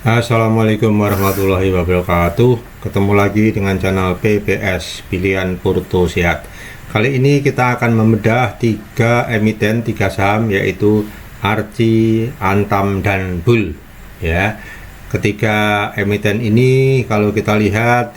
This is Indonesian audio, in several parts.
Assalamualaikum warahmatullahi wabarakatuh. Ketemu lagi dengan channel PPS Pilihan Porto Sehat. Kali ini kita akan membedah 3 emiten, 3 saham, yaitu Arci, Antam, dan Bull. Ya, ketiga emiten ini kalau kita lihat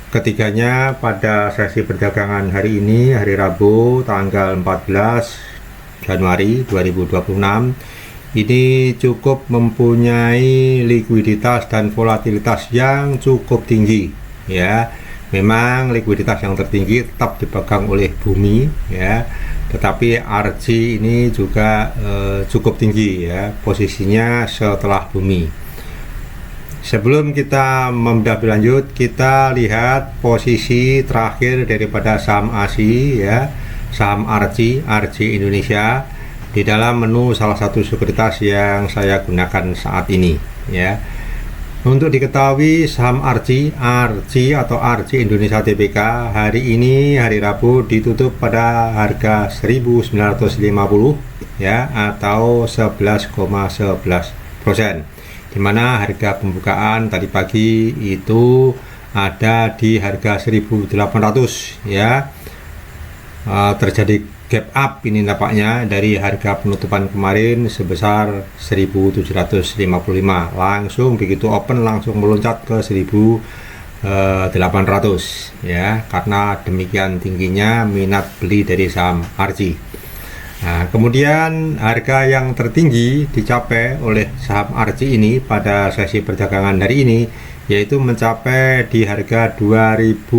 ketiganya pada sesi perdagangan hari ini, hari Rabu tanggal 14 Januari 2026, ini cukup mempunyai likuiditas dan volatilitas yang cukup tinggi. Ya, memang likuiditas yang tertinggi tetap dipegang oleh bumi, ya, tetapi RC ini juga cukup tinggi, ya, posisinya setelah bumi. Sebelum kita membedah lebih lanjut, kita lihat posisi terakhir daripada saham ASI, ya, saham RC Indonesia, di dalam menu salah satu sekuritas yang saya gunakan saat ini, ya. Untuk diketahui, saham RC atau RC Indonesia Tbk hari ini, hari Rabu, ditutup pada harga 1950, ya, atau 11,11%, dimana harga pembukaan tadi pagi itu ada di harga 1800, ya. Terjadi gap up ini nampaknya dari harga penutupan kemarin sebesar 1755, langsung begitu open langsung meloncat ke 1800, ya, karena demikian tingginya minat beli dari saham RC. Nah, kemudian harga yang tertinggi dicapai oleh saham RC ini pada sesi perdagangan hari ini, yaitu mencapai di harga 2020,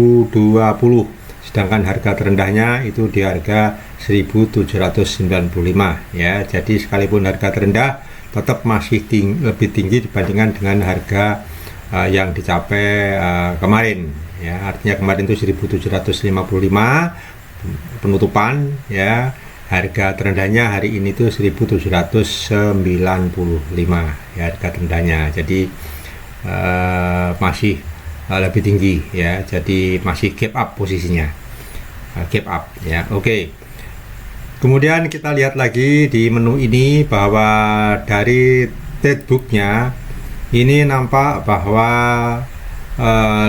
sedangkan harga terendahnya itu di harga 1795, ya. Jadi sekalipun harga terendah tetap masih lebih tinggi dibandingkan dengan harga yang dicapai kemarin, ya. Artinya kemarin itu 1755 penutupan, ya. Harga terendahnya hari ini itu 1795, ya, harga terendahnya. Jadi masih lebih tinggi, ya. Jadi masih gap up posisinya, gap up, ya. Oke. Kemudian kita lihat lagi di menu ini bahwa dari tradebooknya ini nampak bahwa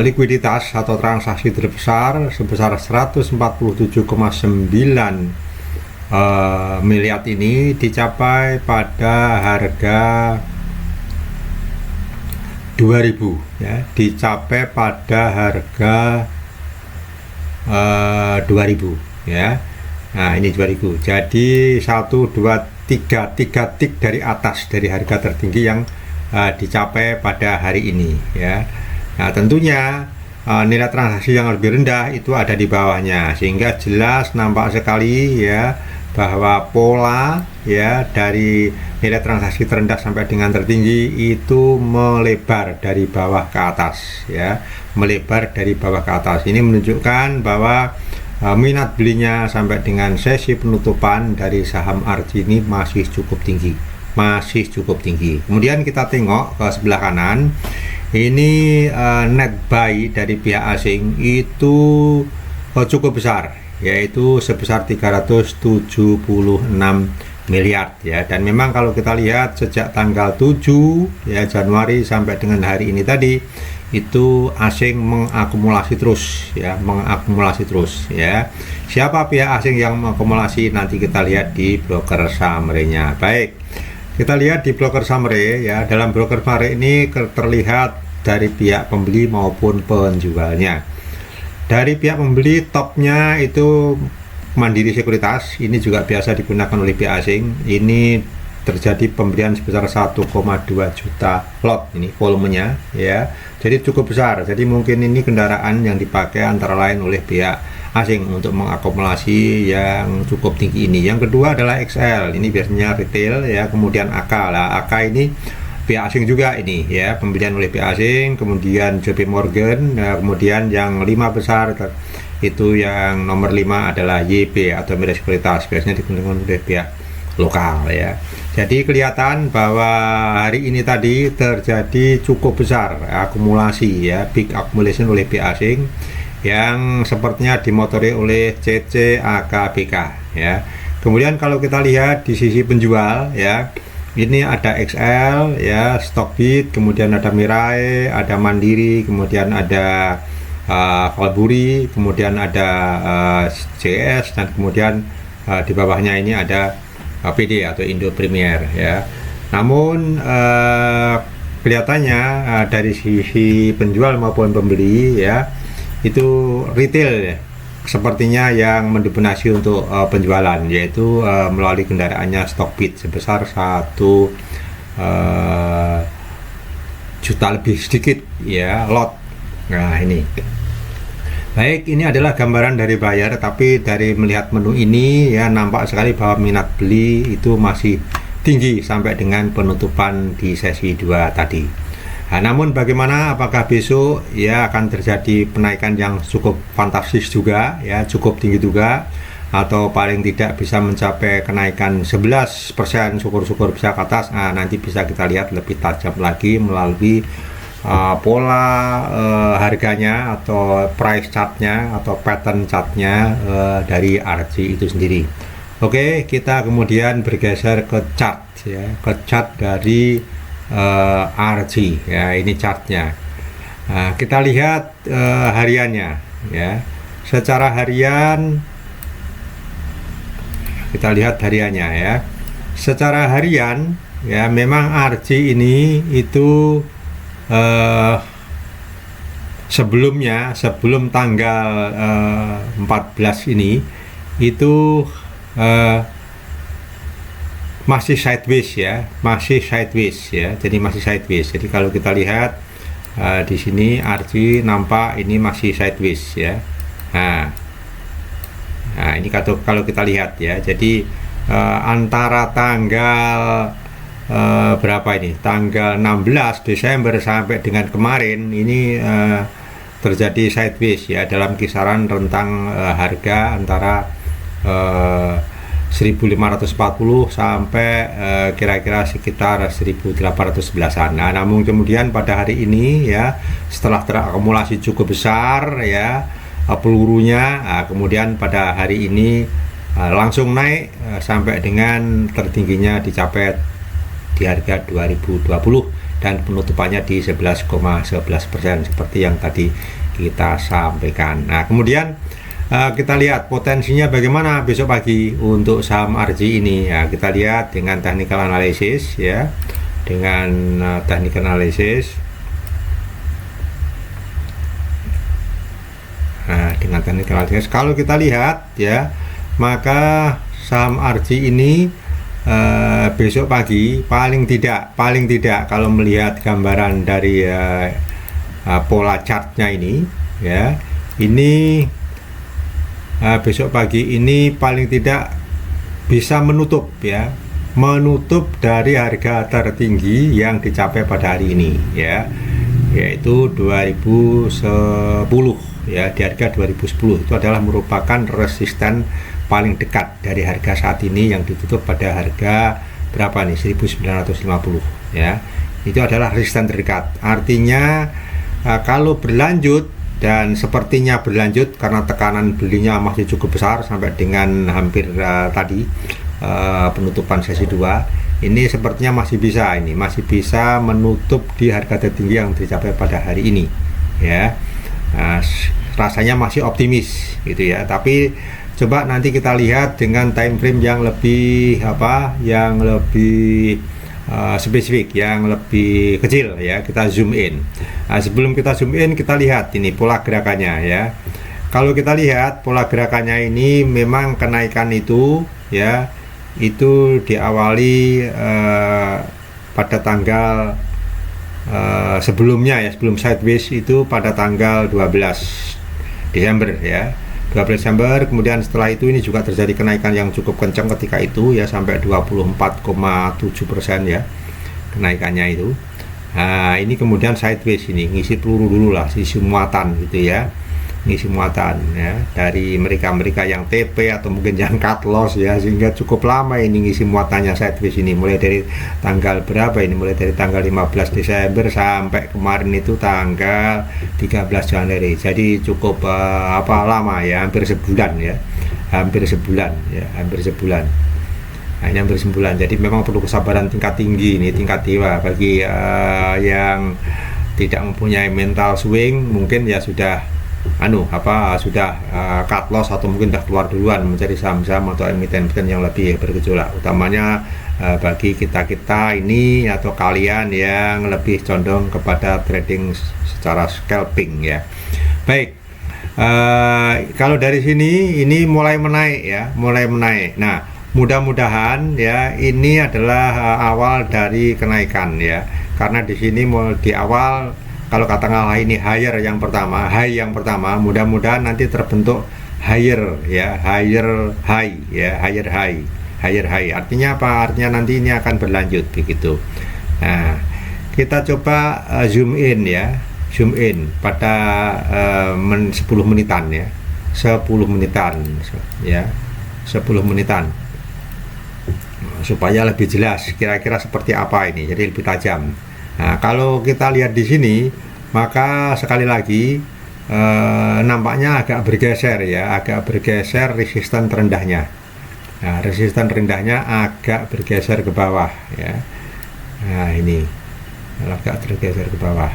likuiditas atau transaksi terbesar sebesar 147,9 miliar ini dicapai pada harga 2000, ya, dicapai pada harga 2000, ya. Nah, ini 2000. Jadi 1 2 3 tik dari atas dari harga tertinggi yang dicapai pada hari ini, ya. Nah, tentunya nilai transaksi yang lebih rendah itu ada di bawahnya, sehingga jelas nampak sekali, ya, bahwa pola, ya, dari nilai transaksi terendah sampai dengan tertinggi itu melebar dari bawah ke atas, ya, melebar dari bawah ke atas. Ini menunjukkan bahwa minat belinya sampai dengan sesi penutupan dari saham RC ini masih cukup tinggi, Kemudian kita tengok ke sebelah kanan, ini net buy dari pihak asing itu cukup besar, yaitu sebesar 376 miliar, ya. Dan memang kalau kita lihat sejak tanggal 7, ya, Januari sampai dengan hari ini tadi, itu asing mengakumulasi terus, ya, ya. Siapa pihak asing yang mengakumulasi, nanti kita lihat di broker summary-nya. Baik, kita lihat di broker summary, ya. Dalam broker summary ini terlihat dari pihak pembeli maupun penjualnya. Dari pihak pembeli, topnya itu Mandiri Sekuritas, ini juga biasa digunakan oleh pihak asing. Ini terjadi pembelian sebesar 1,2 juta lot, ini volumenya, ya. Jadi cukup besar. Jadi mungkin ini kendaraan yang dipakai antara lain oleh pihak asing untuk mengakumulasi yang cukup tinggi ini. Yang kedua adalah XL, ini biasanya retail, ya. Kemudian AK lah, AK ini pihak asing juga ini, ya, pembelian oleh pihak asing. Kemudian JP Morgan, kemudian yang 5 besar itu, yang nomor 5 adalah YP atau Mandiri Sekuritas, biasanya digunakan oleh pihak lokal, ya. Jadi kelihatan bahwa hari ini tadi terjadi cukup besar akumulasi, ya, big accumulation oleh pihak asing yang sepertinya dimotori oleh CCAKBK, ya. Kemudian kalau kita lihat di sisi penjual, ya, Ini ada XL ya, Stockbit, kemudian ada Mirai, ada Mandiri, kemudian ada Valburi, kemudian ada JS, dan kemudian di bawahnya ini ada PD atau Indo Premier ya. Namun kelihatannya dari sisi penjual maupun pembeli ya, itu retail ya, sepertinya yang mendominasi untuk penjualan, yaitu melalui kendaraannya Stockbit sebesar 1 juta lebih sedikit ya lot. Nah ini baik, ini adalah gambaran dari buyer, tapi dari melihat menu ini ya nampak sekali bahwa minat beli itu masih tinggi sampai dengan penutupan di sesi 2 tadi. Nah, namun bagaimana, apakah besok ya akan terjadi penaikan yang cukup fantastis juga ya, cukup tinggi juga, atau paling tidak bisa mencapai kenaikan 11%, syukur-syukur bisa ke atas. Nah, nanti bisa kita lihat lebih tajam lagi melalui pola harganya atau price chartnya atau pattern chartnya dari RJ itu sendiri. Oke, kita kemudian bergeser ke chart ya, ke chart dari RJ ya, ini chartnya. Nah, kita lihat hariannya ya. Secara harian kita lihat hariannya ya. Secara harian ya, memang RJ ini itu sebelum tanggal 14 ini itu masih sideways ya, jadi masih sideways. Jadi kalau kita lihat di sini RJ nampak ini masih sideways ya. Nah ini kalau kita lihat ya, jadi antara tanggal berapa ini, tanggal 16 Desember sampai dengan kemarin ini terjadi sideways ya, dalam kisaran rentang harga antara 1540 sampai kira-kira sekitar 1811-an. Nah, namun kemudian pada hari ini ya, setelah terakumulasi cukup besar ya pelurunya, kemudian pada hari ini langsung naik sampai dengan tertingginya dicapai di harga 2020 dan penutupannya di 11,11% seperti yang tadi kita sampaikan. Nah, kemudian kita lihat potensinya bagaimana besok pagi untuk saham RJ ini ya. Kita lihat dengan technical analysis ya, dengan technical analysis. Nah, dengan technical analysis kalau kita lihat ya, maka saham RJ ini besok pagi paling tidak kalau melihat gambaran dari pola chartnya ini ya, ini besok pagi ini paling tidak bisa menutup dari harga tertinggi yang dicapai pada hari ini ya, yaitu 2010 ya. Di harga 2010 itu adalah merupakan resisten paling dekat dari harga saat ini yang ditutup pada harga berapa nih, 1950 ya. Itu adalah resisten terdekat. Artinya kalau berlanjut, dan sepertinya berlanjut karena tekanan belinya masih cukup besar sampai dengan hampir tadi penutupan sesi 2, ini sepertinya masih bisa menutup di harga tertinggi yang dicapai pada hari ini ya. Rasanya masih optimis gitu ya, tapi coba nanti kita lihat dengan time frame yang lebih spesifik, yang lebih kecil ya. Kita zoom in. Nah, sebelum kita zoom in, kita lihat ini pola gerakannya ya. Kalau kita lihat pola gerakannya ini, memang kenaikan itu ya, itu diawali pada tanggal sebelumnya ya, sebelum sideways itu pada tanggal 12 Desember ya, 12 Desember. Kemudian setelah itu ini juga terjadi kenaikan yang cukup kencang ketika itu ya, sampai 24,7% ya kenaikannya itu. Nah, ini kemudian sideways, ini ngisi peluru dulu lah, sisi muatan gitu ya, ngisi muatan ya dari mereka yang TP atau mungkin yang cut loss ya, sehingga cukup lama ini ngisi muatannya sideways ini, mulai dari tanggal berapa ini, mulai dari tanggal 15 Desember sampai kemarin itu tanggal 13 Januari. Jadi cukup lama ya, hampir sebulan ya, hampir sebulan. Ini hampir sebulan. Jadi memang perlu kesabaran tingkat tinggi, ini tingkat dewa bagi yang tidak mempunyai mental swing, mungkin ya sudah sudah cut loss atau mungkin sudah keluar duluan mencari saham-saham atau emiten-emiten yang lebih bergejolak, utamanya bagi kita ini atau kalian yang lebih condong kepada trading secara scalping ya. Baik, kalau dari sini ini mulai menaik ya, mulai menaik. Nah, mudah-mudahan ya ini adalah awal dari kenaikan ya, karena di sini di awal kalau katakanlah ini high yang pertama, mudah-mudahan nanti terbentuk higher high. Artinya apa? Artinya nanti ini akan berlanjut begitu. Nah, kita coba zoom in pada 10 menitan ya. 10 menitan supaya lebih jelas kira-kira seperti apa ini, jadi lebih tajam. Nah, kalau kita lihat di sini, maka sekali lagi nampaknya agak bergeser resisten terendahnya. Nah, resisten rendahnya agak bergeser ke bawah ya. Nah, ini agak bergeser ke bawah.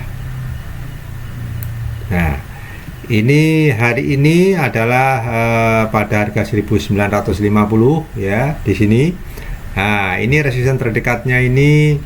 Nah, ini hari ini adalah pada harga 1950 ya di sini. Nah, ini resisten terdekatnya ini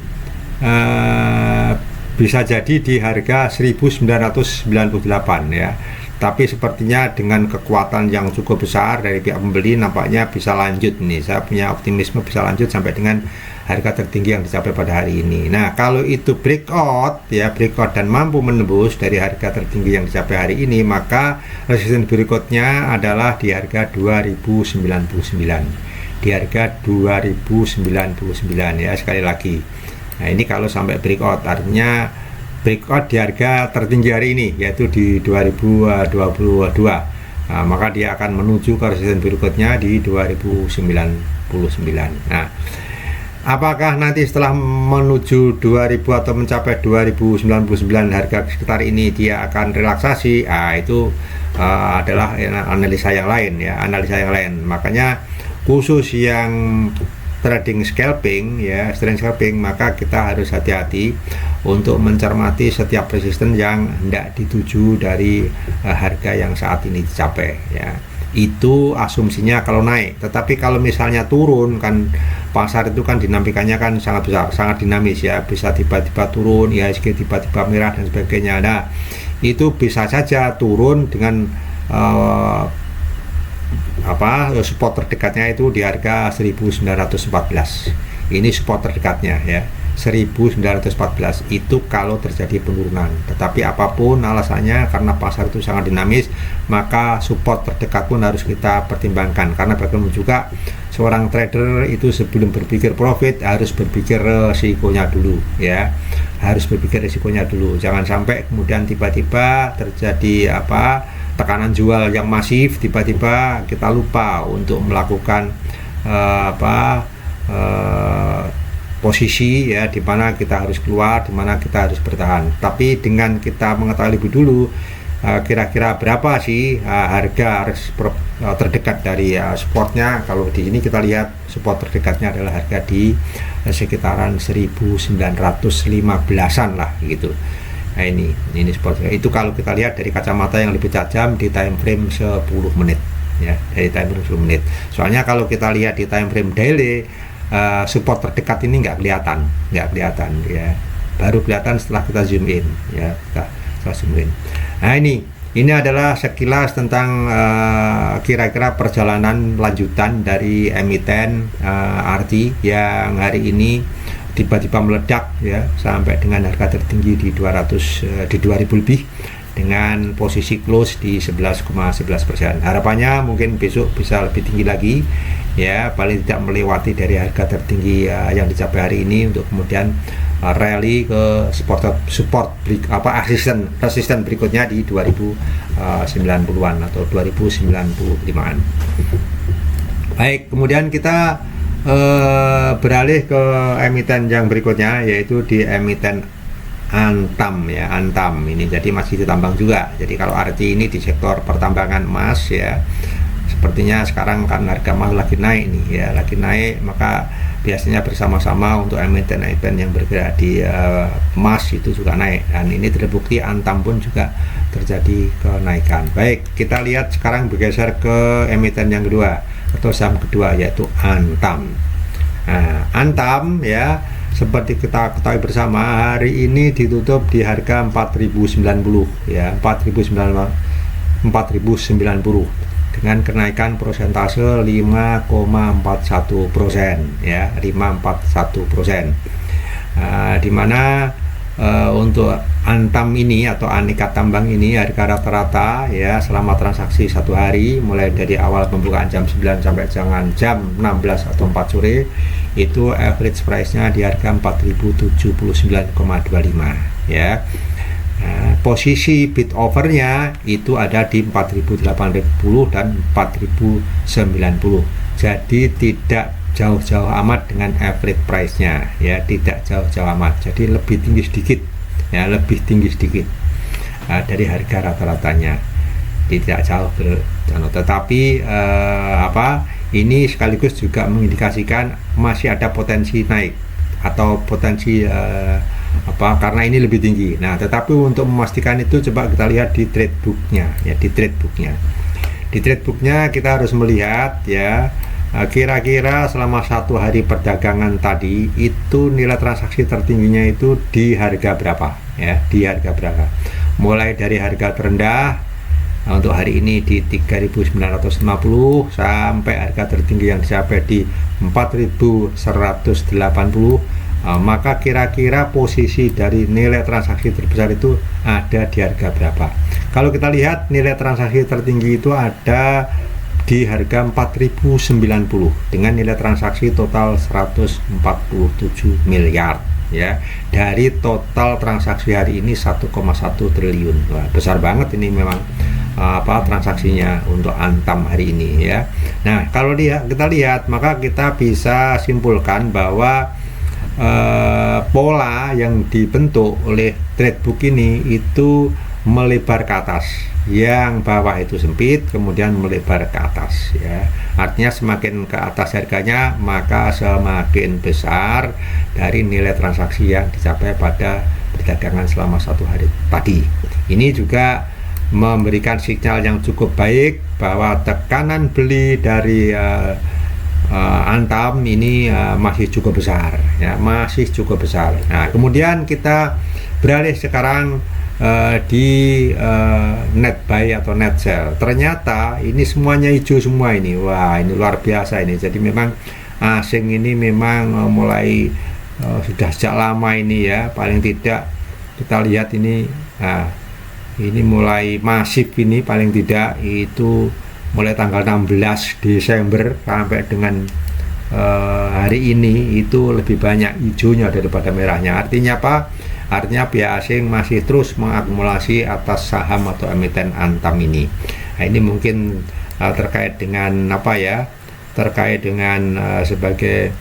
bisa jadi di harga 1998 ya. Tapi sepertinya dengan kekuatan yang cukup besar dari pihak pembeli nampaknya bisa lanjut nih. Saya punya optimisme bisa lanjut sampai dengan harga tertinggi yang dicapai pada hari ini. Nah, kalau itu breakout dan mampu menembus dari harga tertinggi yang dicapai hari ini, maka resisten berikutnya adalah di harga 2099. Di harga 2099 ya, sekali lagi. Nah, ini kalau sampai breakout, artinya breakout di harga tertinggi hari ini yaitu di 2022. Nah, maka dia akan menuju ke resisten berikutnya di 2099. Nah, apakah nanti setelah menuju 2000 atau mencapai 2099 harga sekitar ini dia akan relaksasi? Nah, itu adalah analisa yang lain ya, Makanya khusus yang trading scalping maka kita harus hati-hati untuk mencermati setiap resisten yang hendak dituju dari harga yang saat ini dicapai ya. Itu asumsinya kalau naik, tetapi kalau misalnya turun, kan pasar itu kan dinamikanya kan sangat besar, sangat dinamis ya, bisa tiba-tiba turun, IHSG tiba-tiba merah dan sebagainya. Nah, itu bisa saja turun dengan support terdekatnya itu di harga 1914. Ini support terdekatnya ya, 1914 itu kalau terjadi penurunan. Tetapi apapun alasannya, karena pasar itu sangat dinamis, maka support terdekat pun harus kita pertimbangkan, karena bagaimana juga seorang trader itu sebelum berpikir profit harus berpikir risikonya dulu ya, jangan sampai kemudian tiba-tiba terjadi tekanan jual yang masif, tiba-tiba kita lupa untuk melakukan posisi ya, di mana kita harus keluar, di mana kita harus bertahan. Tapi dengan kita mengetahui lebih dulu kira-kira berapa sih harga terdekat dari supportnya. Kalau di sini kita lihat support terdekatnya adalah harga di sekitaran 1915-an lah gitu. Nah, ini support. Itu kalau kita lihat dari kacamata yang lebih tajam di time frame 10 menit ya, dari time frame 10 menit. Soalnya kalau kita lihat di time frame daily, support terdekat ini nggak kelihatan ya, baru kelihatan setelah kita zoom in ya, setelah zoom in. Nah, ini adalah sekilas tentang kira-kira perjalanan lanjutan dari emiten RT yang hari ini tiba-tiba meledak ya sampai dengan harga tertinggi di 2000 lebih, dengan posisi close di 11,11%. Harapannya mungkin besok bisa lebih tinggi lagi ya, paling tidak melewati dari harga tertinggi yang dicapai hari ini, untuk kemudian rally ke support resisten berikutnya di 2090-an atau 2095-an. Baik, kemudian kita beralih ke emiten yang berikutnya, yaitu di emiten Antam ya, Antam ini jadi masih ditambang juga. Jadi kalau RT ini di sektor pertambangan emas ya, sepertinya sekarang kan harga emas lagi naik nih ya, lagi naik, maka biasanya bersama-sama untuk emiten-emiten yang bergerak di emas itu juga naik, dan ini terbukti Antam pun juga terjadi kenaikan. Baik, kita lihat sekarang bergeser ke emiten yang kedua atau saham kedua, yaitu Antam. Nah, Antam ya, seperti kita ketahui bersama, hari ini ditutup di harga 4090 ya, 4090 dengan kenaikan persentase 5,41% ya, 5,41%. Di mana untuk Antam ini atau aneka tambang ini harga rata-rata ya selama transaksi satu hari mulai dari awal pembukaan jam 9 sampai jam 16 atau 4 sore itu average price-nya di harga 4079,25 ya. Posisi bid overnya itu ada di 4080 dan 4090, jadi tidak jauh-jauh amat dengan average price-nya ya, tidak jauh-jauh amat, jadi lebih tinggi sedikit ya, lebih tinggi sedikit dari harga rata-ratanya, tidak jauh tetapi ini sekaligus juga mengindikasikan masih ada potensi naik atau potensi karena ini lebih tinggi. Nah, tetapi untuk memastikan itu coba kita lihat di trade book-nya ya, di trade book-nya kita harus melihat ya, kira-kira selama satu hari perdagangan tadi itu nilai transaksi tertingginya itu di harga berapa ya, di harga berapa, mulai dari harga terendah untuk hari ini di 3.950 sampai harga tertinggi yang dicapai di 4.180. Maka kira-kira posisi dari nilai transaksi terbesar itu ada di harga berapa. Kalau kita lihat nilai transaksi tertinggi itu ada di harga 4090 dengan nilai transaksi total 147 miliar ya, dari total transaksi hari ini 1,1 triliun. Wah, besar banget ini memang transaksinya untuk Antam hari ini ya. Nah, kalau kita lihat, maka kita bisa simpulkan bahwa pola yang dibentuk oleh trade book ini itu melebar ke atas, yang bawah itu sempit kemudian melebar ke atas ya, artinya semakin ke atas harganya maka semakin besar dari nilai transaksi yang dicapai pada perdagangan selama satu hari tadi. Ini juga memberikan sinyal yang cukup baik bahwa tekanan beli dari Antam ini masih cukup besar ya, masih cukup besar. Nah, kemudian kita beralih sekarang di net buy atau net sell. Ternyata ini semuanya hijau semua ini. Wah, ini luar biasa ini. Jadi memang asing ini memang mulai sudah sejak lama ini ya, paling tidak kita lihat ini ini mulai masif ini, paling tidak itu mulai tanggal 16 Desember sampai dengan hari ini itu lebih banyak hijaunya daripada merahnya. Artinya apa? Artinya pihak asing masih terus mengakumulasi atas saham atau emiten Antam ini. Nah, ini mungkin terkait dengan terkait dengan sebagai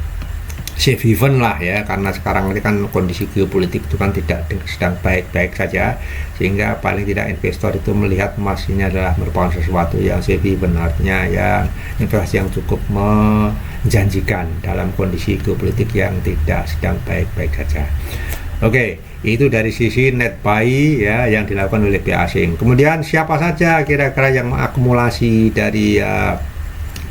safe haven lah ya, karena sekarang ini kan kondisi geopolitik itu kan tidak sedang baik-baik saja, sehingga paling tidak investor itu melihat emas ini adalah merupakan sesuatu yang safe haven, artinya yang investasi yang cukup menjanjikan dalam kondisi geopolitik yang tidak sedang baik-baik saja. Oke, itu dari sisi net buy ya yang dilakukan oleh pihak asing. Kemudian siapa saja kira-kira yang mengakumulasi dari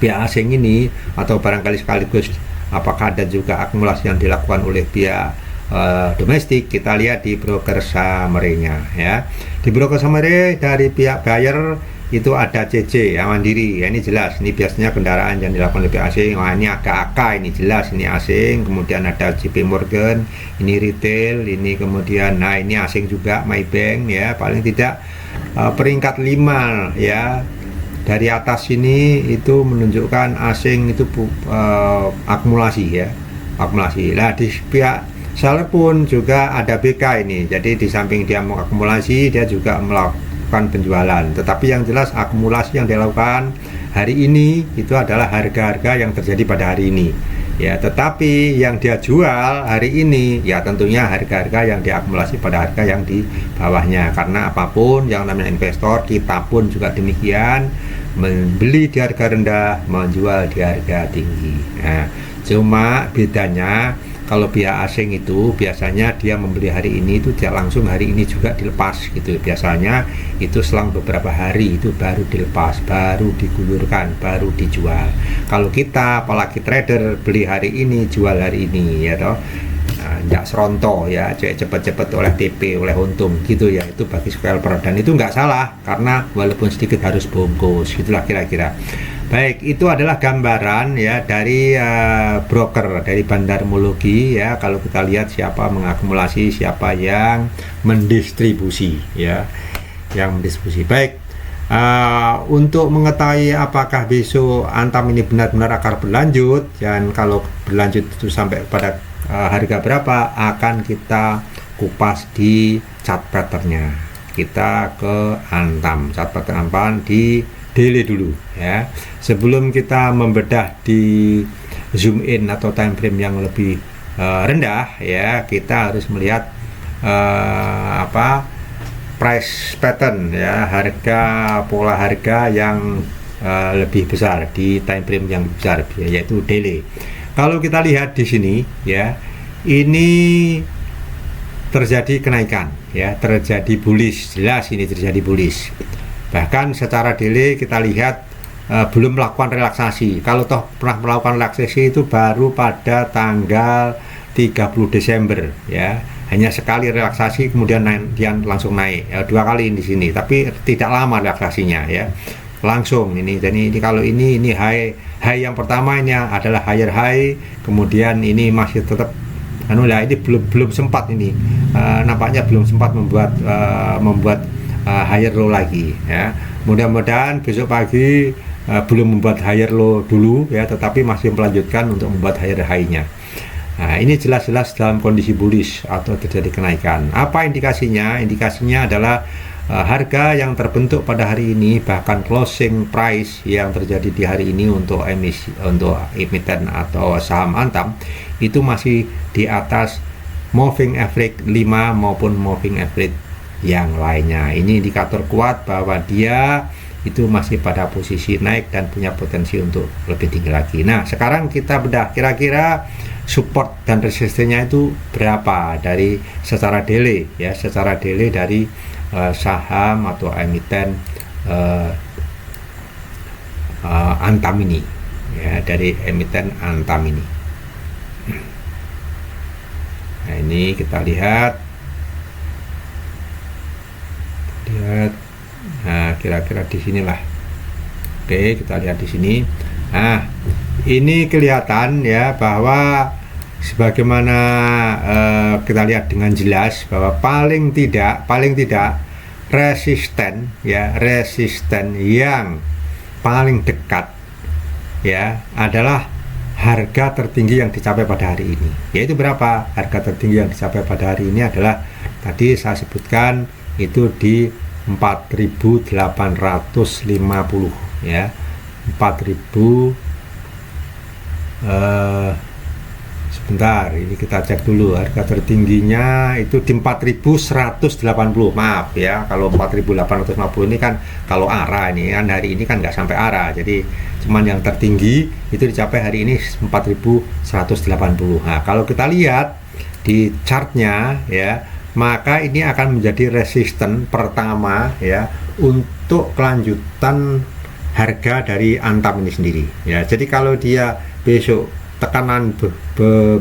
pihak asing ini, atau barangkali sekaligus apakah ada juga akumulasi yang dilakukan oleh pihak domestik? Kita lihat di broker summary-nya ya. Di broker summary dari pihak buyer itu ada CC yang mandiri ya, ini jelas, ini biasanya kendaraan yang dilakukan oleh pihak asing. Wah, ini agak AK, ini jelas ini asing. Kemudian ada JP Morgan, ini retail, ini kemudian ini asing juga, Maybank ya, paling tidak peringkat 5 ya. Dari atas ini itu menunjukkan asing itu akumulasi ya, akumulasi. Nah, di pihak seller pun juga ada BK ini. Jadi di samping dia mengakumulasi, dia juga melakukan penjualan. Tetapi yang jelas akumulasi yang dilakukan hari ini itu adalah harga-harga yang terjadi pada hari ini. Ya, tetapi yang dia jual hari ini ya tentunya harga-harga yang diakumulasi pada harga yang di bawahnya. Karena apapun yang namanya investor, kita pun juga demikian, membeli di harga rendah, menjual di harga tinggi. Nah, cuma bedanya kalau pihak asing itu biasanya dia membeli hari ini itu tidak langsung hari ini juga dilepas gitu. Biasanya itu selang beberapa hari itu baru dilepas, baru digulurkan, baru dijual. Kalau kita apalagi trader beli hari ini, jual hari ini ya toh. Nggak seronto ya, cepet-cepet oleh TP, oleh untung gitu ya, itu bagi scalper, dan itu nggak salah karena walaupun sedikit harus bungkus, gitulah kira-kira. Baik, itu adalah gambaran ya dari broker, dari bandarmologi ya. Kalau kita lihat siapa mengakumulasi, siapa yang mendistribusi ya, yang mendistribusi. Baik, untuk mengetahui apakah besok Antam ini benar-benar akan berlanjut, dan kalau berlanjut itu sampai pada harga berapa akan kita kupas di chart patternnya. Kita ke Antam, chart pattern Antam di daily dulu ya, sebelum kita membedah di zoom in atau time frame yang lebih rendah ya. Kita harus melihat price pattern ya, harga, pola harga yang lebih besar di time frame yang besar yaitu daily. Kalau kita lihat di sini ya, ini terjadi kenaikan ya, terjadi bullish, jelas ini terjadi bullish. Bahkan secara daily kita lihat belum melakukan relaksasi. Kalau toh pernah melakukan relaksasi itu baru pada tanggal 30 Desember ya. Hanya sekali relaksasi kemudian dia langsung naik. Ya, 2 kali di sini, tapi tidak lama relaksasinya ya. Langsung ini. Jadi kalau ini high yang pertama ini adalah higher high, kemudian ini masih tetap ini belum sempat ini nampaknya belum sempat membuat higher low lagi ya. Mudah-mudahan besok pagi belum membuat higher low dulu ya, tetapi masih melanjutkan untuk membuat higher high-nya. Nah, ini jelas-jelas dalam kondisi bullish atau terjadi kenaikan. Apa indikasinya? Indikasinya adalah harga yang terbentuk pada hari ini, bahkan closing price yang terjadi di hari ini untuk emiten atau saham Antam itu masih di atas moving average 5 maupun moving average yang lainnya. Ini indikator kuat bahwa dia itu masih pada posisi naik dan punya potensi untuk lebih tinggi lagi. Nah, sekarang kita bedah kira-kira support dan resistennya itu berapa dari secara daily ya, secara daily dari saham atau emiten Antam ini ya, dari emiten Antam ini. Nah, ini kita lihat nah kira-kira di sinilah. Oke, kita lihat di sini. Nah, ini kelihatan ya bahwa sebagaimana kita lihat dengan jelas bahwa paling tidak resisten yang paling dekat ya adalah harga tertinggi yang dicapai pada hari ini. Yaitu berapa? Harga tertinggi yang dicapai pada hari ini adalah tadi saya sebutkan itu di 4.850 ya. 4.000 sebentar, ini kita cek dulu. Harga tertingginya itu di 4.180. Maaf ya, kalau 4.850 ini kan kalau ARA ini kan hari ini kan nggak sampai ARA, jadi cuman yang tertinggi itu dicapai hari ini 4.180. Nah, kalau kita lihat di chartnya ya, maka ini akan menjadi resisten pertama ya untuk kelanjutan harga dari Antam ini sendiri ya. Jadi kalau dia besok tekanan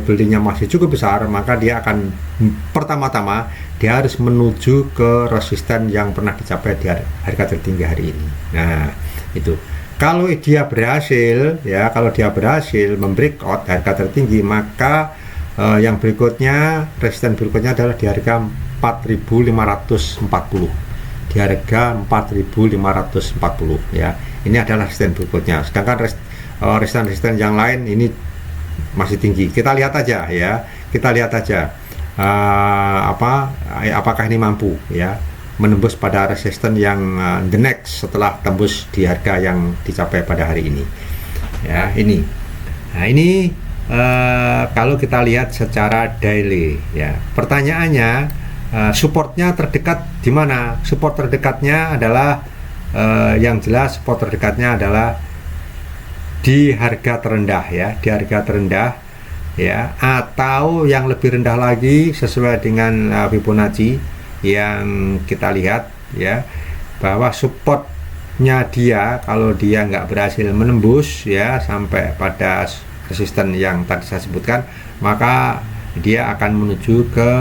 belinya masih cukup besar, maka dia akan pertama-tama dia harus menuju ke resisten yang pernah dicapai di harga tertinggi hari ini. Nah, itu kalau dia berhasil ya, kalau dia berhasil membreakout harga tertinggi, maka yang berikutnya, resisten berikutnya adalah di harga 4.540, di harga 4.540 ya. Ini adalah resisten berikutnya. Sedangkan resisten yang lain ini masih tinggi. Kita lihat aja ya, kita lihat aja apakah ini mampu ya menembus pada resisten yang the next setelah tembus di harga yang dicapai pada hari ini ya. Ini nah ini kalau kita lihat secara daily ya, pertanyaannya supportnya terdekat di mana? Support terdekatnya adalah yang jelas support terdekatnya adalah di harga terendah ya, di harga terendah ya, atau yang lebih rendah lagi sesuai dengan Fibonacci yang kita lihat ya, bahwa supportnya dia kalau dia nggak berhasil menembus ya sampai pada resisten yang tadi saya sebutkan, maka dia akan menuju ke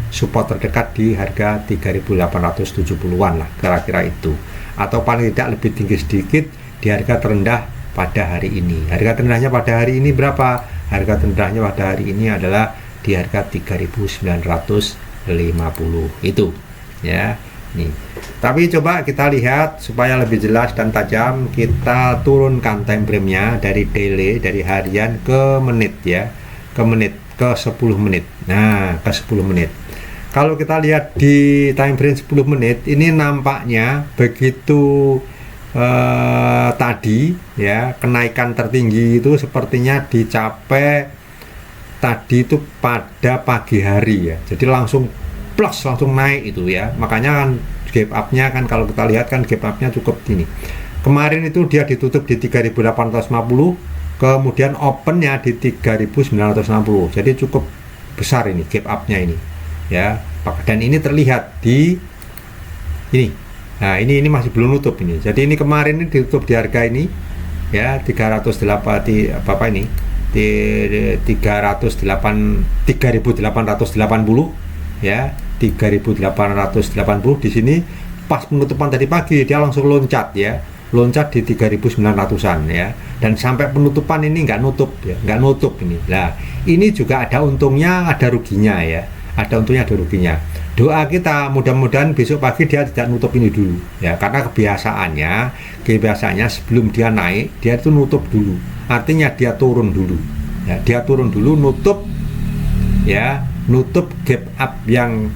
support terdekat di harga 3.870-an lah kira-kira itu, atau paling tidak lebih tinggi sedikit di harga terendah pada hari ini. Harga terendahnya pada hari ini berapa? Harga terendahnya pada hari ini adalah di harga 3.950 itu ya. Nih. Tapi coba kita lihat supaya lebih jelas dan tajam, kita turunkan time frame-nya dari daily, dari harian ke menit ya, ke menit, ke 10 menit. Nah, ke 10 menit. Kalau kita lihat di time frame 10 menit, ini nampaknya begitu tadi ya, kenaikan tertinggi itu sepertinya dicapai tadi itu pada pagi hari ya. Jadi langsung plus, langsung naik itu ya. Makanya kan gap up-nya kan kalau kita lihat kan gap up-nya cukup ini. Kemarin itu dia ditutup di 3.850, kemudian open-nya di 3.960. Jadi cukup besar ini gap up-nya ini. Ya, dan ini terlihat di ini. Nah, ini masih belum nutup ini. Jadi ini kemarin ini ditutup di harga ini ya, 308 di apa ini? Di 308 3.880 ya, 3.880 di sini pas penutupan tadi pagi dia langsung loncat ya, loncat di 3.900-an ya, dan sampai penutupan ini nggak nutup ya, nggak nutup ini. Nah, ini juga ada untungnya, ada ruginya ya, ada untungnya, ada ruginya. Doa kita mudah-mudahan besok pagi dia tidak nutup ini dulu ya, karena kebiasaannya sebelum dia naik dia itu nutup dulu, artinya dia turun dulu ya, dia turun dulu, nutup ya, nutup gap up yang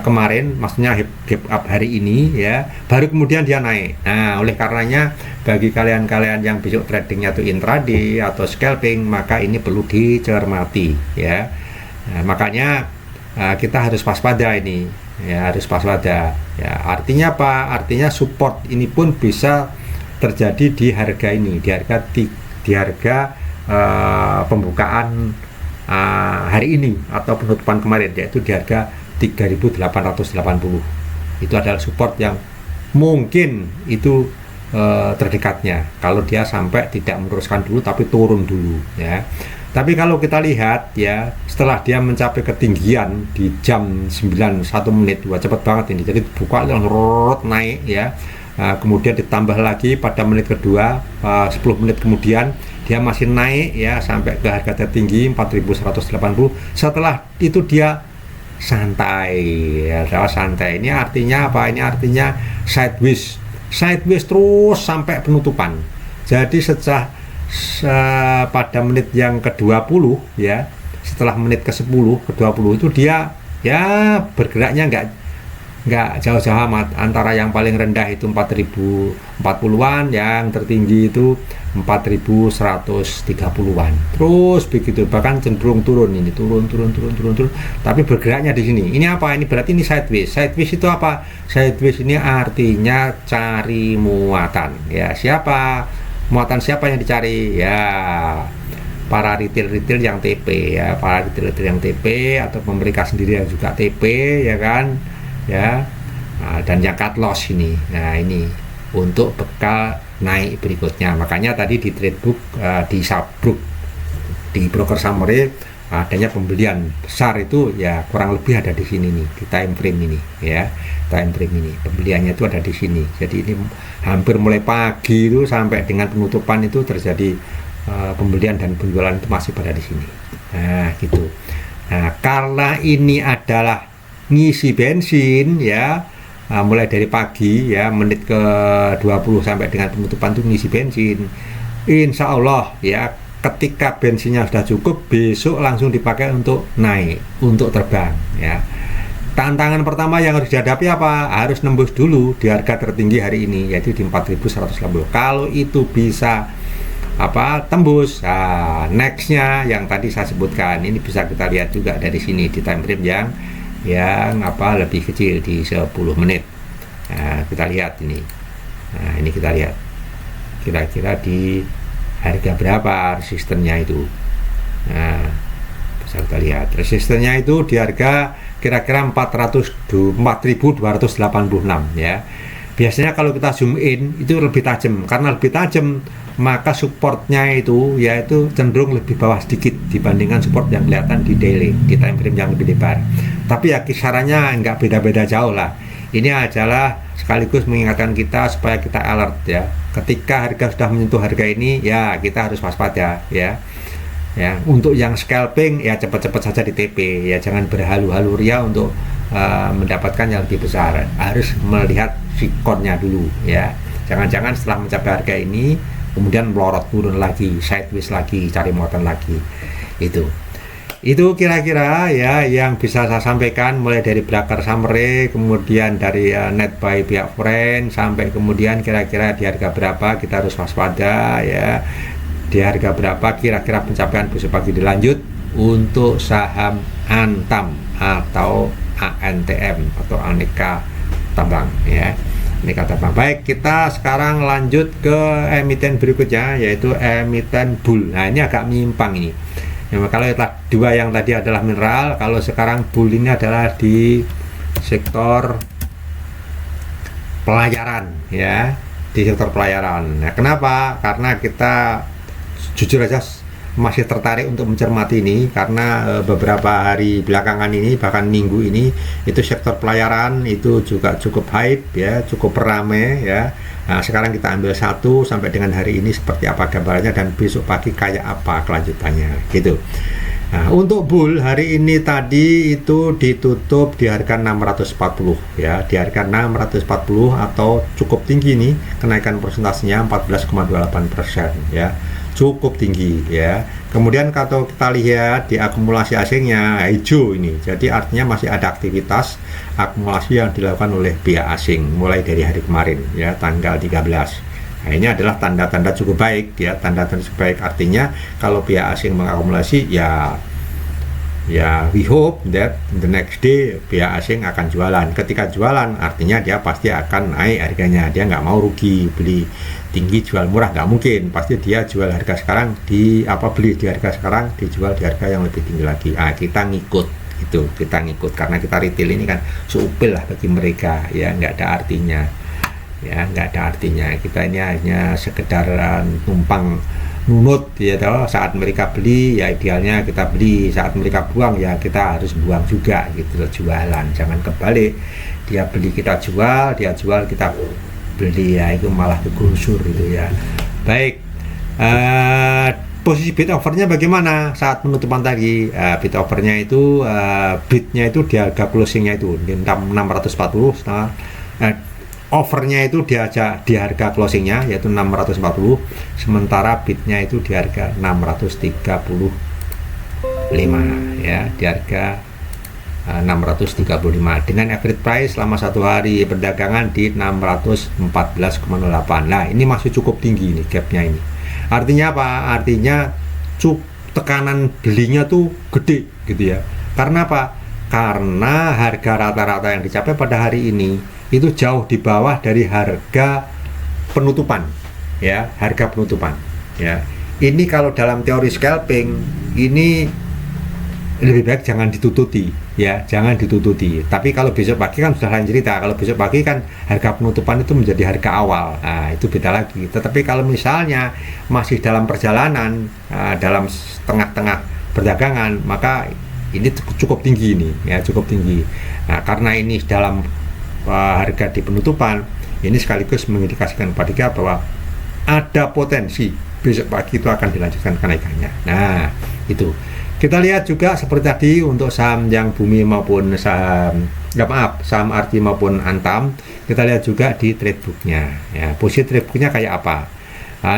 kemarin, maksudnya gap up hari ini ya, baru kemudian dia naik. Nah, oleh karenanya bagi kalian-kalian yang besok tradingnya itu intraday atau scalping, maka ini perlu dicermati ya. Nah, makanya kita harus waspada ini ya, harus waspada ya. Artinya apa? Artinya support ini pun bisa terjadi di harga ini, di harga pembukaan hari ini atau penutupan kemarin, yaitu di harga 3.880. Itu adalah support yang mungkin itu terdekatnya kalau dia sampai tidak meneruskan dulu tapi turun dulu ya. Tapi kalau kita lihat ya, setelah dia mencapai ketinggian di jam 9 1 menit, wah cepet banget ini. Jadi buka langsung naik ya. Kemudian ditambah lagi pada menit kedua, 10 menit kemudian dia masih naik ya sampai ke harga tertinggi 4.180. Setelah itu dia santai ya, santai. Ini artinya apa? Ini artinya sideways terus sampai penutupan. Jadi pada menit yang ke-20 ya, setelah menit ke-10 ke-20 itu dia ya bergeraknya nggak jauh-jauh amat, antara yang paling rendah itu 4.040-an, yang tertinggi itu 4.130-an, terus begitu, bahkan cenderung turun ini, turun, tapi bergeraknya di sini. Ini apa? Ini berarti ini sideways. Sideways itu apa? Sideways ini artinya cari muatan ya. Muatan siapa yang dicari ya? Para retail yang TP ya, para retail yang TP, atau mereka sendiri yang juga TP ya kan ya. Nah, dan yang cut loss ini, nah ini untuk bekal naik berikutnya. Makanya tadi di Tradebook, di Subbook, di broker summary adanya pembelian besar itu ya, kurang lebih ada di sini nih, di time frame ini ya, time frame ini pembeliannya itu ada di sini. Jadi ini hampir mulai pagi itu sampai dengan penutupan itu terjadi pembelian dan penjualan itu masih pada di sini. Nah gitu. Nah, karena ini adalah ngisi bensin ya, mulai dari pagi ya, menit ke 20 sampai dengan penutupan itu ngisi bensin. Insya Allah ya, ketika bensinnya sudah cukup, besok langsung dipakai untuk naik, untuk terbang ya. Tantangan pertama yang harus dihadapi apa? Harus nembus dulu di harga tertinggi hari ini, yaitu di 4.180. Kalau itu bisa tembus, nah, nextnya yang tadi saya sebutkan ini bisa kita lihat juga dari sini di time frame yang lebih kecil di 10 menit. Nah, kita lihat ini Nah, ini kita lihat kira-kira di harga berapa resistennya itu. Nah, bisa kita lihat resistennya itu di harga kira-kira 4.286 ya. Biasanya kalau kita zoom in itu lebih tajam, karena lebih tajam maka supportnya itu yaitu cenderung lebih bawah sedikit dibandingkan support yang kelihatan di daily, di time frame yang lebih lebar. Tapi ya kisarannya nggak beda-beda jauh lah. Ini adalah sekaligus mengingatkan kita supaya kita alert ya. Ketika harga sudah menyentuh harga ini ya kita harus waspada ya. Ya, untuk yang scalping ya cepat-cepat saja di TP ya, jangan berhalu-halu ria untuk mendapatkan yang lebih besar. Harus melihat sikonnya dulu ya. Jangan-jangan setelah mencapai harga ini kemudian melorot turun lagi, sideways lagi, cari muatan lagi. Itu kira-kira ya yang bisa saya sampaikan, mulai dari broker summary, kemudian dari net buy pihak friend, sampai kemudian kira-kira di harga berapa kita harus waspada ya, di harga berapa kira-kira pencapaian besok pagi dilanjut untuk saham Antam atau ANTM atau Aneka Tambang ya. Aneka Tambang. Baik, kita sekarang lanjut ke emiten berikutnya yaitu emiten bull. Nah, ini agak menyimpang ini. Ya, kalau dua yang tadi adalah mineral, kalau sekarang bull ini adalah di sektor pelayaran ya, di sektor pelayaran. Nah, kenapa? Karena kita jujur aja masih tertarik untuk mencermati ini karena beberapa hari belakangan ini, bahkan minggu ini, itu sektor pelayaran itu juga cukup hype ya, cukup ramai ya. Nah, sekarang kita ambil satu sampai dengan hari ini seperti apa gambarnya dan besok pagi kayak apa kelanjutannya gitu. Nah, untuk bull hari ini tadi itu ditutup di harga 640 ya, di harga 640 atau cukup tinggi nih, kenaikan persentasenya 14,28% ya, cukup tinggi ya. Kemudian kalau kita lihat di akumulasi asingnya hijau ini, jadi artinya masih ada aktivitas akumulasi yang dilakukan oleh pihak asing mulai dari hari kemarin ya, tanggal 13. Nah, ini adalah tanda-tanda cukup baik ya, tanda-tanda cukup baik artinya kalau pihak asing mengakumulasi ya we hope that the next day pihak asing akan jualan. Ketika jualan artinya dia pasti akan naik harganya, dia nggak mau rugi, beli tinggi jual murah nggak mungkin, pasti dia jual harga sekarang beli di harga sekarang dijual di harga yang lebih tinggi lagi. Kita ngikut itu, kita ngikut karena kita retail ini kan seupil lah bagi mereka ya, nggak ada artinya ya, nggak ada artinya. Kita ini hanya sekedar numpang nunut ya toh, saat mereka beli ya idealnya kita beli, saat mereka buang ya kita harus buang juga gitu loh, jualan. Jangan kebalik, dia beli kita jual, dia jual kita beli ya, itu malah kegusur gitu ya. Baik, posisi bid offernya bagaimana saat penutupan tadi? Bid offernya itu bidnya itu di harga closingnya itu di 640 setengah, offernya itu di harga closingnya yaitu 640, sementara bidnya itu di harga 635 ya, di harga 635 dengan average price selama satu hari perdagangan di 614,08. Nah, ini masih cukup tinggi nih gapnya ini. Artinya apa? Artinya tekanan belinya tuh gede gitu ya. Karena apa? Karena harga rata-rata yang dicapai pada hari ini itu jauh di bawah dari harga penutupan ya, harga penutupan ya. Ini kalau dalam teori scalping ini lebih baik jangan ditututi ya, jangan ditututi. Tapi kalau besok pagi kan sudah lain cerita. Kalau besok pagi kan harga penutupan itu menjadi harga awal, nah itu beda lagi. Tetapi kalau misalnya masih dalam perjalanan, dalam tengah-tengah perdagangan, maka ini cukup tinggi ini ya, cukup tinggi. Nah, karena ini dalam harga di penutupan, ini sekaligus mengindikasikan kepada kita bahwa ada potensi besok pagi itu akan dilanjutkan kenaikannya. Nah, itu kita lihat juga seperti tadi untuk saham yang bumi maupun saham RT maupun Antam, kita lihat juga di trade booknya ya, posisi trade booknya kayak apa.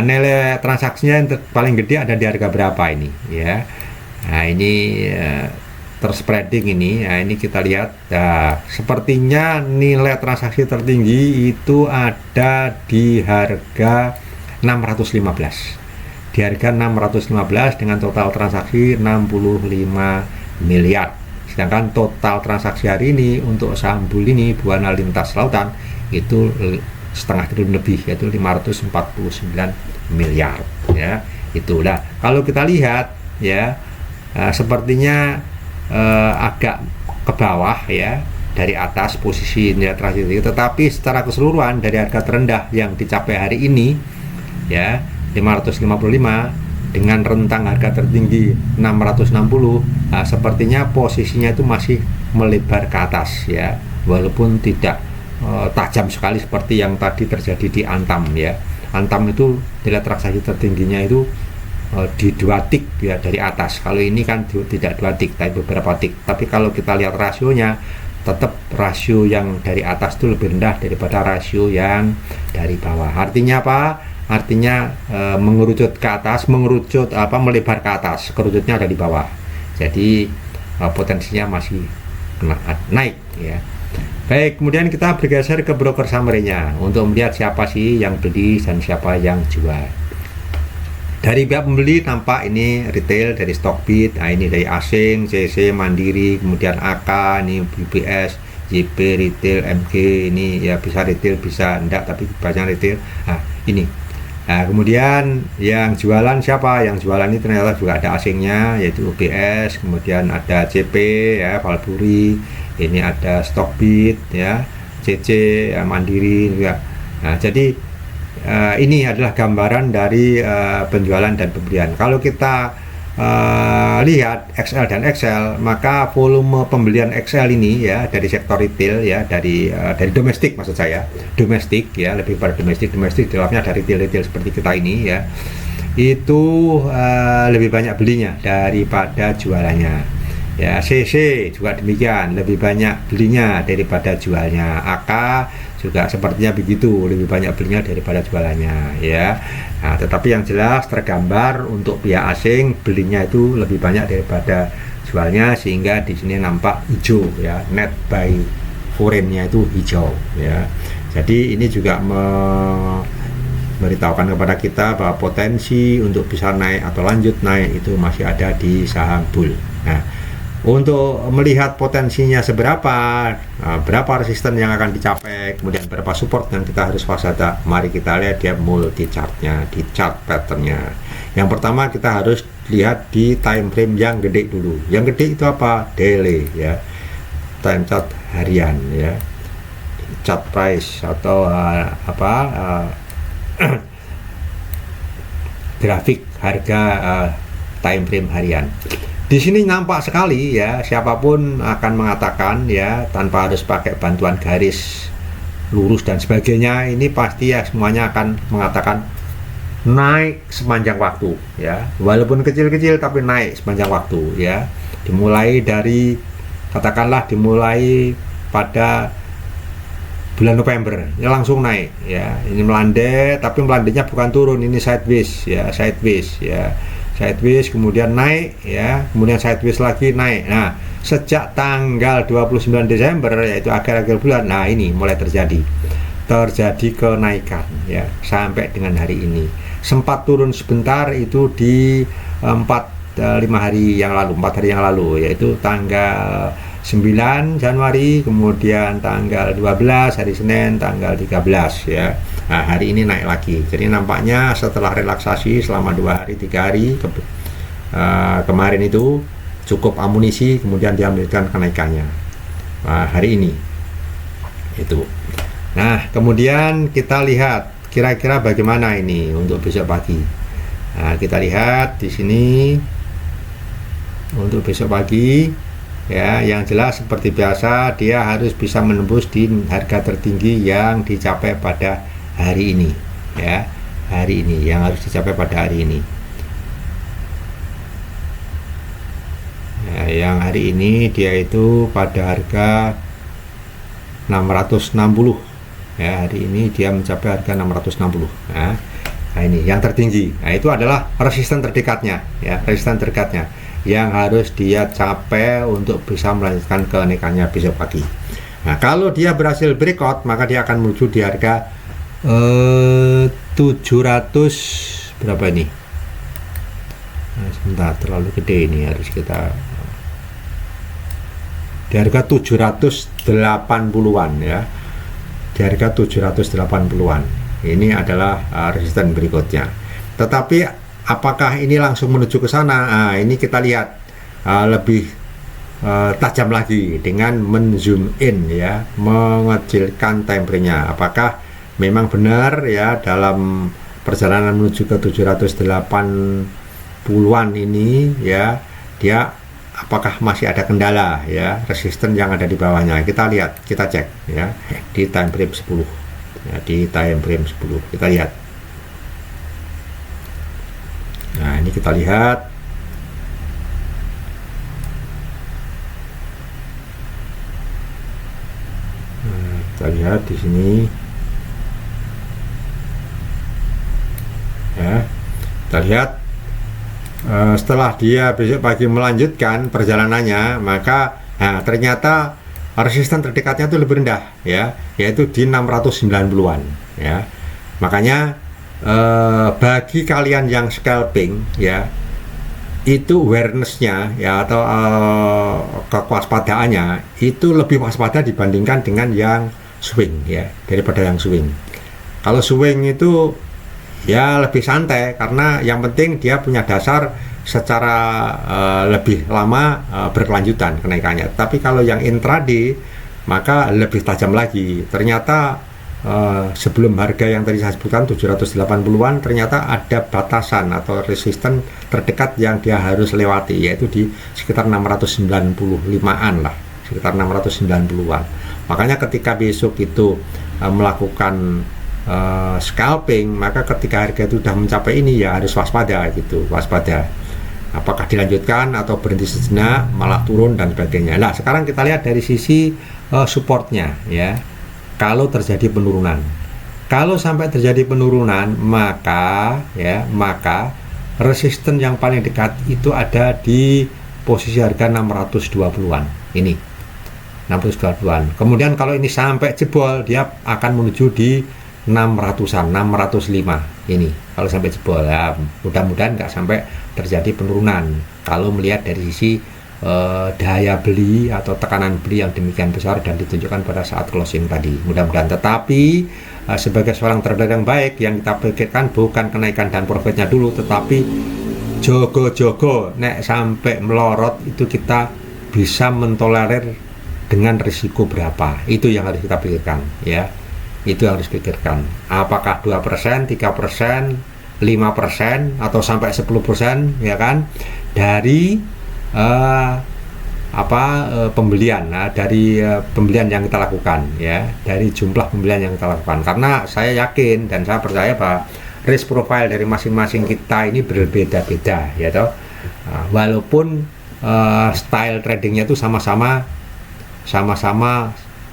Nilai transaksinya yang paling gede ada di harga berapa ini ya. Nah, ini terspreading ini. Nah, ini kita lihat sepertinya nilai transaksi tertinggi itu ada di harga 615, di harga 615 dengan total transaksi 65 miliar. Sedangkan total transaksi hari ini untuk saham bull ini Buana Lintas Lautan itu setengah triliun lebih, yaitu 549 miliar ya. Itulah kalau kita lihat ya, sepertinya agak ke bawah ya dari atas posisi nilai transaksi, tetapi secara keseluruhan dari harga terendah yang dicapai hari ini ya 555 dengan rentang harga tertinggi 660, sepertinya posisinya itu masih melebar ke atas ya, walaupun tidak tajam sekali seperti yang tadi terjadi di Antam ya. Antam itu nilai transaksi tertingginya itu di 2 tik ya dari atas. Kalau ini kan tidak 2 tik tapi beberapa tik. Tapi kalau kita lihat rasionya, tetap rasio yang dari atas itu lebih rendah daripada rasio yang dari bawah. Artinya apa? Artinya mengerucut ke atas, melebar ke atas. Kerucutnya ada di bawah. Jadi potensinya masih naik ya. Baik, kemudian kita bergeser ke broker summary-nya untuk melihat siapa sih yang beli dan siapa yang jual. Dari pihak pembeli nampak ini retail dari Stockbit, ini dari asing, CC, Mandiri, kemudian AK, ini BBS, JP, retail, MG, ini ya bisa retail bisa enggak tapi banyak retail. Ini. Nah, kemudian yang jualan siapa? Yang jualan ini ternyata juga ada asingnya, yaitu UBS, kemudian ada CP ya, Valburi, ini ada Stockbit ya, CC ya, Mandiri juga. Nah, jadi ini adalah gambaran dari penjualan dan pembelian. Kalau kita lihat XL dan XL, maka volume pembelian XL ini ya dari sektor retail ya, dari domestik maksud saya, domestik ya, lebih pada domestik di dalamnya ada retail seperti kita ini ya, itu lebih banyak belinya daripada jualannya. Ya, CC juga demikian, lebih banyak belinya daripada jualnya. AK juga sepertinya begitu, lebih banyak belinya daripada jualannya ya. Nah, tetapi yang jelas tergambar untuk pihak asing belinya itu lebih banyak daripada jualnya, sehingga di sini nampak hijau ya, net buy foreign-nya itu hijau ya. Jadi ini juga memberitahukan kepada kita bahwa potensi untuk bisa naik atau lanjut naik itu masih ada di saham bull. Nah, untuk melihat potensinya seberapa, berapa resisten yang akan dicapai, kemudian berapa support yang kita harus waspada, mari kita lihat dia multi chartnya, di chart patternnya. Yang pertama kita harus lihat di time frame yang gede dulu. Yang gede itu apa? Daily ya, time chart harian ya, chart price atau grafik harga time frame harian. Di sini nampak sekali ya, siapapun akan mengatakan ya, tanpa harus pakai bantuan garis lurus dan sebagainya, ini pasti ya semuanya akan mengatakan naik sepanjang waktu ya, walaupun kecil-kecil tapi naik sepanjang waktu ya. Dimulai dari, katakanlah dimulai pada bulan November, ini langsung naik ya, ini melandai, tapi melandainya bukan turun, ini sideways ya, sideways kemudian naik ya, kemudian sideways lagi naik. Nah, sejak tanggal 29 Desember yaitu akhir-akhir bulan, nah ini mulai terjadi kenaikan ya sampai dengan hari ini. Sempat turun sebentar itu di 4 hari yang lalu, yaitu tanggal 9 Januari, kemudian tanggal 12 hari Senin, tanggal 13 ya. Nah, hari ini naik lagi. Jadi nampaknya setelah relaksasi selama 2 hari 3 hari kemarin itu cukup amunisi, kemudian diambilkan kenaikannya hari ini itu. Nah, kemudian kita lihat kira-kira bagaimana ini untuk besok pagi. Nah, kita lihat di sini untuk besok pagi ya, yang jelas seperti biasa dia harus bisa menembus di harga tertinggi yang dicapai pada hari ini ya, hari ini yang harus dicapai pada hari ini ya, yang hari ini dia itu pada harga 660 ya, hari ini dia mencapai harga 660 ya. Nah, ini yang tertinggi. Nah, itu adalah resisten terdekatnya ya, resisten terdekatnya yang harus dia capai untuk bisa melanjutkan kenaikannya besok pagi. Nah, kalau dia berhasil breakout, maka dia akan menuju di harga 700 berapa ini? Nah, sebentar, terlalu gede ini, harus kita di harga 780-an ya, di di harga 780-an. Ini adalah resisten berikutnya. Tetapi apakah ini langsung menuju ke sana? Nah, ini kita lihat lebih tajam lagi dengan men-zoom in ya, mengecilkan time frame-nya. Apakah memang benar ya dalam perjalanan menuju ke 780-an ini ya, dia apakah masih ada kendala ya, resisten yang ada di bawahnya. Kita lihat, kita cek ya di time frame 10 ya, di time frame 10 kita lihat. Nah, ini kita lihat di sini ya, kita lihat setelah dia besok pagi melanjutkan perjalanannya, maka ternyata resisten terdekatnya itu lebih rendah ya, yaitu di 690-an ya. Makanya bagi kalian yang scalping ya, itu awareness-nya ya, atau kewaspadaannya itu lebih waspada dibandingkan dengan yang swing ya, daripada yang swing. Kalau swing itu ya lebih santai, karena yang penting dia punya dasar secara lebih lama berkelanjutan kenaikannya. Tapi kalau yang intraday maka lebih tajam lagi. Ternyata sebelum harga yang tadi saya sebutkan 780-an, ternyata ada batasan atau resisten terdekat yang dia harus lewati, yaitu di sekitar 695-an lah, sekitar 690-an. Makanya ketika besok itu melakukan scalping, maka ketika harga itu sudah mencapai ini ya harus waspada gitu, waspada. Apakah dilanjutkan atau berhenti sejenak, malah turun dan sebagainya. Nah, sekarang kita lihat dari sisi supportnya ya. Kalau terjadi penurunan, kalau sampai terjadi penurunan, maka resisten yang paling dekat itu ada di posisi harga 620-an ini, 620-an. Kemudian kalau ini sampai jebol, dia akan menuju di 600-an, 605 ini. Kalau sampai jebol ya, mudah-mudahan nggak sampai terjadi penurunan kalau melihat dari sisi daya beli atau tekanan beli yang demikian besar dan ditunjukkan pada saat closing tadi, mudah-mudahan. Tetapi sebagai seorang trader yang baik, yang kita pikirkan bukan kenaikan dan profitnya dulu, tetapi jogo-jogo nek sampai melorot itu kita bisa mentolerir dengan risiko berapa, itu yang harus kita pikirkan ya. Itu yang harus pikirkan, apakah 2%, 3%, 5% atau sampai 10% ya kan, dari pembelian, dari pembelian yang kita lakukan ya, dari jumlah pembelian yang kita lakukan. Karena saya yakin dan saya percaya bahwa risk profile dari masing-masing kita ini berbeda-beda ya toh. Walaupun style tradingnya itu sama-sama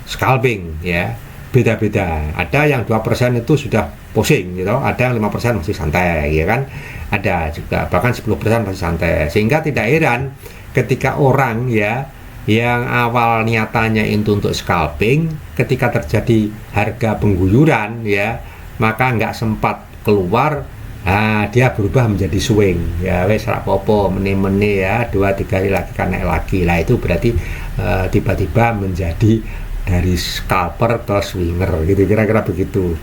scalping ya, beda-beda. Ada yang 2% itu sudah pusing gitu, ada yang 5% masih santai ya kan, ada juga bahkan 10% masih santai. Sehingga tidak heran ketika orang ya yang awal niatannya itu untuk scalping, ketika terjadi harga pengguyuran ya, maka nggak sempat keluar, dia berubah menjadi swing ya, wes rapopo meni-meni ya, 2-3 hari lagi kan naik lagi lah. Itu berarti tiba-tiba menjadi dari scalper ke swinger gitu, kira-kira begitu.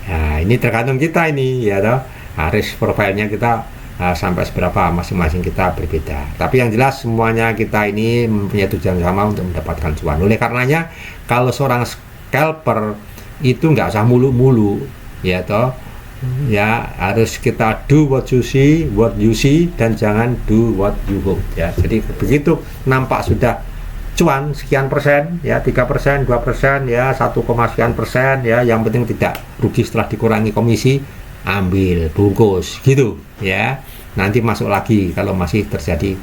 Nah, ini tergantung kita ini ya toh. Risk profilnya kita sampai seberapa, masing-masing kita berbeda. Tapi yang jelas semuanya kita ini mempunyai tujuan sama untuk mendapatkan cuan. Oleh karenanya kalau seorang scalper itu nggak usah mulu-mulu ya toh. Ya harus kita do what you see dan jangan do what you hope ya. Jadi begitu nampak sudah cuan sekian persen ya, 3%, 2% ya, 1, sekian persen ya, yang penting tidak rugi setelah dikurangi komisi, ambil bungkus gitu ya. Nanti masuk lagi kalau masih terjadi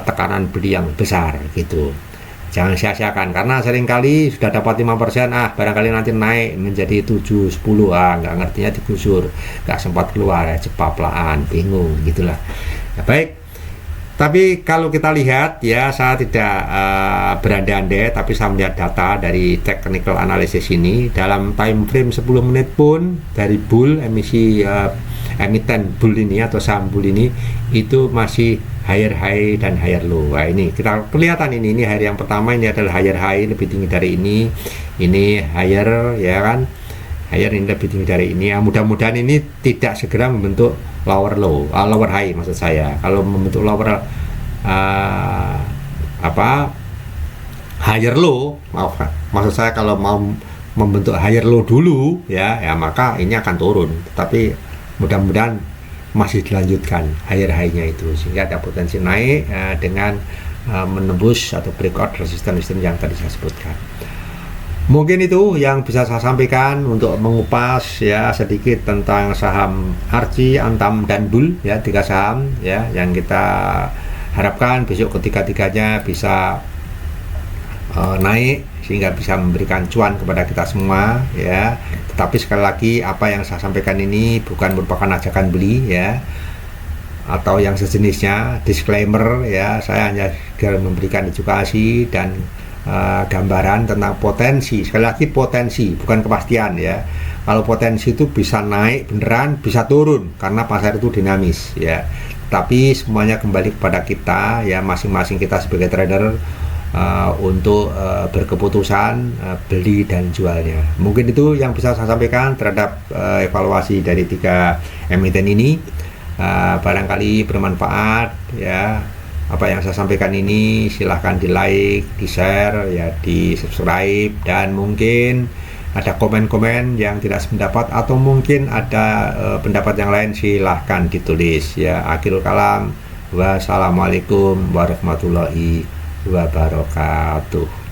tekanan beli yang besar gitu. Jangan sia-siakan, karena seringkali sudah dapat 5%, barangkali nanti naik menjadi 7, 10, nggak ngertinya digusur, nggak sempat keluar ya, cepaplaan, bingung gitulah ya. Baik, tapi kalau kita lihat ya, saya tidak berandai-andai, tapi saya melihat data dari technical analysis ini dalam time frame 10 menit pun dari bull, emiten bull ini atau saham bull ini itu masih higher high dan higher low. Nah, ini kita kelihatan ini higher yang pertama ini adalah higher high lebih tinggi dari ini higher ya kan, higher ini lebih tinggi dari ini. Ya, mudah-mudahan ini tidak segera membentuk lower low, lower high maksud saya. Kalau membentuk lower higher low, maksud saya kalau mau membentuk higher low dulu ya maka ini akan turun. Tapi mudah-mudahan masih dilanjutkan higher high-nya itu sehingga ada potensi naik dengan menembus atau breakout resistance yang tadi saya sebutkan. Mungkin itu yang bisa saya sampaikan untuk mengupas ya sedikit tentang saham Archie, Antam dan Bull ya, 3 saham ya yang kita harapkan besok ketiga-tiganya bisa naik sehingga bisa memberikan cuan kepada kita semua ya. Tetapi sekali lagi apa yang saya sampaikan ini bukan merupakan ajakan beli ya atau yang sejenisnya, disclaimer ya. Saya hanya memberikan edukasi dan gambaran tentang potensi. Sekali lagi potensi, bukan kepastian ya. Kalau potensi itu bisa naik beneran, bisa turun karena pasar itu dinamis ya. Tapi semuanya kembali kepada kita ya, masing-masing kita sebagai trader untuk berkeputusan beli dan jualnya. Mungkin itu yang bisa saya sampaikan terhadap evaluasi dari 3 emiten ini. Barangkali bermanfaat ya apa yang saya sampaikan ini. Silahkan di like, di share ya, di subscribe, dan mungkin ada komen-komen yang tidak sependapat atau mungkin ada pendapat yang lain, silahkan ditulis ya. Akhirul kalam, wassalamualaikum warahmatullahi wabarakatuh.